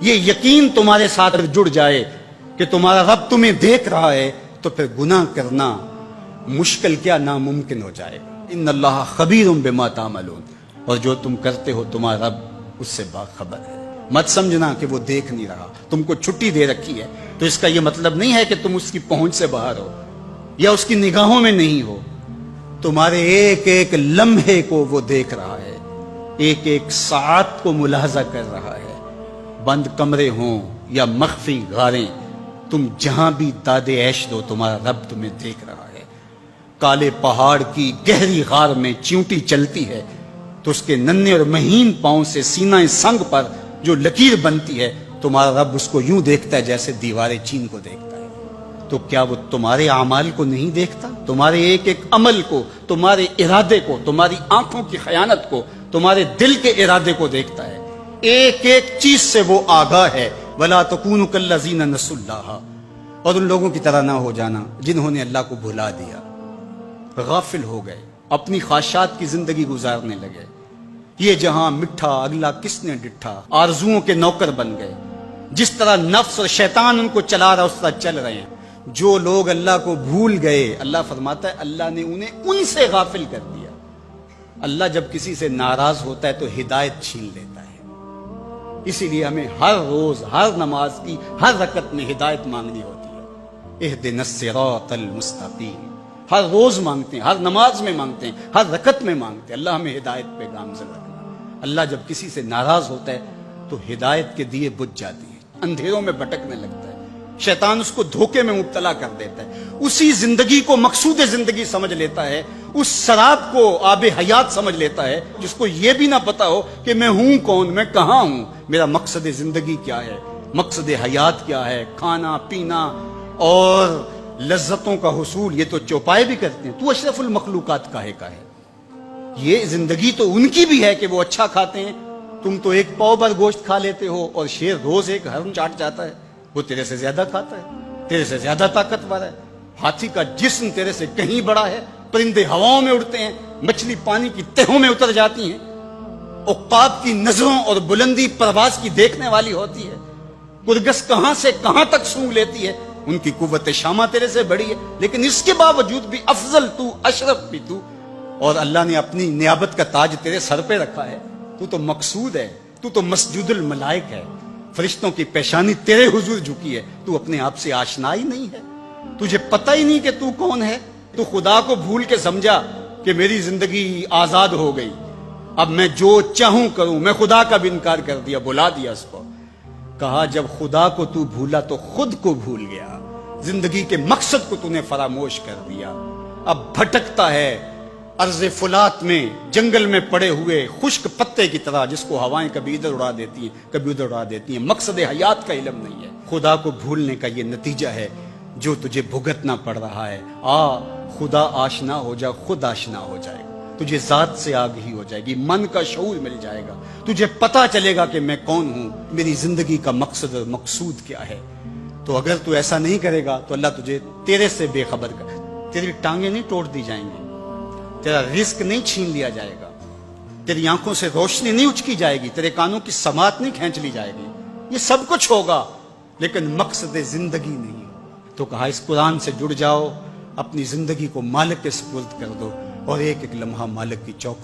یہ یقین تمہارے ساتھ جڑ جائے کہ تمہارا رب تمہیں دیکھ رہا ہے تو پھر گناہ کرنا مشکل کیا ناممکن ہو جائے گا۔ ان اللہ خبیر بما تعملون، اور جو تم کرتے ہو تمہارا رب اس سے باخبر ہے۔ مت سمجھنا کہ وہ دیکھ نہیں رہا، تم کو چھٹی دے رکھی ہے تو اس کا یہ مطلب نہیں ہے کہ تم اس کی پہنچ سے باہر ہو یا اس کی نگاہوں میں نہیں ہو۔ تمہارے ایک ایک لمحے کو وہ دیکھ رہا ہے، ایک ایک ساعت کو ملاحظہ کر رہا ہے۔ بند کمرے ہوں یا مخفی غاریں، تم جہاں بھی داد عیش دو تمہارا رب تمہیں دیکھ رہا ہے۔ کالے پہاڑ کی گہری غار میں چیونٹی چلتی ہے تو اس کے ننھے اور مہین پاؤں سے سینہ سنگ پر جو لکیر بنتی ہے تمہارا رب اس کو یوں دیکھتا ہے جیسے دیوار چین کو دیکھتا ہے۔ تو کیا وہ تمہارے اعمال کو نہیں دیکھتا؟ تمہارے ایک ایک عمل کو، تمہارے ارادے کو، تمہاری آنکھوں کی خیانت کو، تمہارے دل کے ارادے کو دیکھتا ہے۔ ایک ایک چیز سے وہ آگاہ ہے۔ وَلَا تَكُونُوا كَالَّذِينَ نَسُوا اللَّهَ، اور ان لوگوں کی طرح نہ ہو جانا جنہوں نے اللہ کو بھلا دیا، غافل ہو گئے، اپنی خواہشات کی زندگی گزارنے لگے۔ یہ جہاں مٹھا اگلا کس نے ڈٹھا، آرزوؤں کے نوکر بن گئے۔ جس طرح نفس اور شیطان ان کو چلا رہا اس طرح چل رہے ہیں۔ جو لوگ اللہ کو بھول گئے، اللہ فرماتا ہے اللہ نے انہیں ان سے غافل کر دیا۔ اللہ جب کسی سے ناراض ہوتا ہے تو ہدایت چھین لیتا ہے۔ اسی لیے ہمیں ہر روز ہر نماز کی ہر رکعت میں ہدایت مانگنی ہوتی ہے۔ اہدنا الصراط المستقیم، ہر روز مانگتے ہیں، ہر نماز میں مانگتے ہیں، ہر رکعت میں مانگتے ہیں، اللہ ہمیں ہدایت پہ گامزن رکھنا۔ اللہ جب کسی سے ناراض ہوتا ہے تو ہدایت کے دیے بجھ جاتے ہیں، اندھیروں میں بھٹکنے لگتا ہے، شیطان اس کو دھوکے میں مبتلا کر دیتا ہے، اسی زندگی کو مقصود زندگی سمجھ لیتا ہے، اس شراب کو آب حیات سمجھ لیتا ہے، جس کو یہ بھی نہ پتا ہو کہ میں ہوں کون، میں کہاں ہوں، میرا مقصد زندگی کیا ہے، مقصد حیات کیا ہے۔ کھانا پینا اور لذتوں کا حصول یہ تو چوپائے بھی کرتے ہیں، تو اشرف المخلوقات کاہے کا ہے۔ یہ زندگی تو ان کی بھی ہے کہ وہ اچھا کھاتے ہیں، تم تو ایک پاؤ بھر گوشت کھا لیتے ہو اور شیر روز ایک ہرن چاٹ جاتا ہے، وہ تیرے سے زیادہ کھاتا ہے، تیرے سے زیادہ طاقتور ہے۔ ہاتھی کا جسم تیرے سے کہیں بڑا ہے، پرندے ہواؤں میں اڑتے ہیں، مچھلی پانی کی تہوں میں اتر جاتی ہیں، عقاب کی نظروں اور بلندی پرواز کی دیکھنے والی ہوتی ہے، کرگس کہاں سے کہاں تک سونگ لیتی ہے، ان کی قوت شامہ تیرے سے بڑی ہے، لیکن اس کے باوجود بھی افضل تو، اشرف بھی تو، اور اللہ نے اپنی نیابت کا تاج تیرے سر پہ رکھا ہے۔ تو تو مقصود ہے، تو تو مسجود الملائک ہے، فرشتوں کی پیشانی تیرے حضور جھکی ہے، تو اپنے آپ سے آشنا ہی نہیں ہے، تجھے پتہ ہی نہیں کہ تو کون ہے۔ تو خدا کو بھول کے سمجھا کہ میری زندگی آزاد ہو گئی، اب میں جو چاہوں کروں، میں خدا کا بھی انکار کر دیا، بلا دیا اس کو۔ کہا جب خدا کو تو بھولا تو خود کو بھول گیا، زندگی کے مقصد کو تو نے فراموش کر دیا، اب بھٹکتا ہے ارض فلات میں، جنگل میں پڑے ہوئے خشک پتے کی طرح، جس کو ہوائیں کبھی ادھر اڑا دیتی ہیں کبھی ادھر اڑا دیتی ہیں۔ مقصد حیات کا علم نہیں ہے۔ خدا کو بھولنے کا یہ نتیجہ ہے جو تجھے بھگتنا پڑ رہا ہے۔ خدا آشنا ہو جا، خود آشنا ہو جائے گا، تجھے ذات سے آگہی ہو جائے گی، من کا شعور مل جائے گا، تجھے پتا چلے گا کہ میں کون ہوں، میری زندگی کا مقصد اور مقصود کیا ہے۔ تو اگر تو ایسا نہیں کرے گا تو اللہ تجھے تیرے سے بے خبر کر، تیری ٹانگیں نہیں توڑ دی جائیں گی، تیرا رزق نہیں چھین لیا جائے گا، تیری آنکھوں سے روشنی نہیں اچکی جائے گی، تیرے کانوں کی سماعت نہیں کھینچ لی جائے گی، یہ سب کچھ ہوگا لیکن مقصد زندگی نہیں۔ تو کہا اس قرآن سے جڑ جاؤ، اپنی زندگی کو مالک کے سپرد کر دو اور ایک ایک لمحہ مالک کی چوک